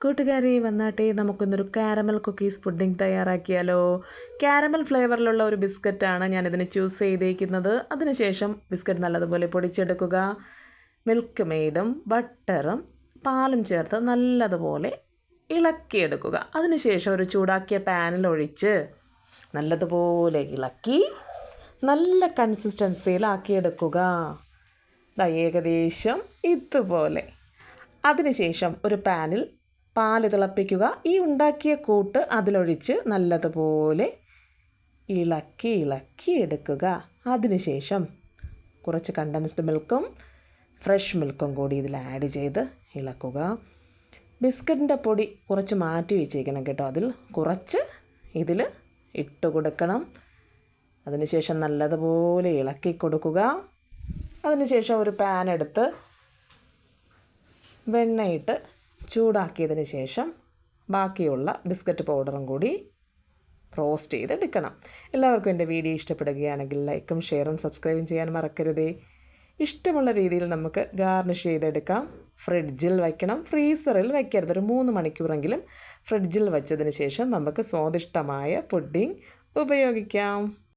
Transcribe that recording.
കൂട്ടുകാരെ വന്നാട്ടെ നമുക്കൊന്നൊരു caramel cookies pudding തയ്യാറാക്കിയാലോ. Caramel ഫ്ലേവറിലുള്ള ഒരു ബിസ്ക്കറ്റാണ് ഞാനിതിന് ചൂസ് ചെയ്തേക്കുന്നത്. അതിനുശേഷം ബിസ്ക്കറ്റ് നല്ലതുപോലെ പൊടിച്ചെടുക്കുക. മിൽക്ക് മെയ്ഡും ബട്ടറും പാലും ചേർത്ത് നല്ലതുപോലെ ഇളക്കിയെടുക്കുക. അതിനുശേഷം ഒരു ചൂടാക്കിയ പാനിലൊഴിച്ച് നല്ലതുപോലെ ഇളക്കി നല്ല കൺസിസ്റ്റൻസിയിലാക്കിയെടുക്കുക. ഏകദേശം ഇതുപോലെ. അതിനുശേഷം ഒരു പാനിൽ പാല് തിളപ്പിക്കുക. ഈ ഉണ്ടാക്കിയ കൂട്ട് അതിലൊഴിച്ച് നല്ലതുപോലെ ഇളക്കി എടുക്കുക. അതിനുശേഷം കുറച്ച് കണ്ടൻസ്ഡ് മിൽക്കും ഫ്രഷ് മിൽക്കും കൂടി ഇതിൽ ആഡ് ചെയ്ത് ഇളക്കുക. ബിസ്ക്കറ്റിൻ്റെ പൊടി കുറച്ച് മാറ്റി വെച്ചേക്കണം കേട്ടോ. അതിൽ കുറച്ച് ഇതിൽ ഇട്ട് കൊടുക്കണം. അതിനുശേഷം നല്ലതുപോലെ ഇളക്കി കൊടുക്കുക. അതിനുശേഷം ഒരു പാൻ എടുത്ത് വെണ്ണയിട്ട് ചൂടാക്കിയതിന് ശേഷം ബാക്കിയുള്ള ബിസ്ക്കറ്റ് പൗഡറും കൂടി റോസ്റ്റ് ചെയ്തെടുക്കണം. എല്ലാവർക്കും എൻ്റെ വീഡിയോ ഇഷ്ടപ്പെടുകയാണെങ്കിൽ ലൈക്കും ഷെയറും സബ്സ്ക്രൈബും ചെയ്യാൻ മറക്കരുതേ. ഇഷ്ടമുള്ള രീതിയിൽ നമുക്ക് ഗാർണിഷ് ചെയ്തെടുക്കാം. ഫ്രിഡ്ജിൽ വയ്ക്കണം, ഫ്രീസറിൽ വയ്ക്കരുത്. ഒരു 3 മണിക്കൂറെങ്കിലും ഫ്രിഡ്ജിൽ വച്ചതിന് ശേഷം നമുക്ക് സ്വാദിഷ്ടമായ പുഡിംഗ് ഉപയോഗിക്കാം.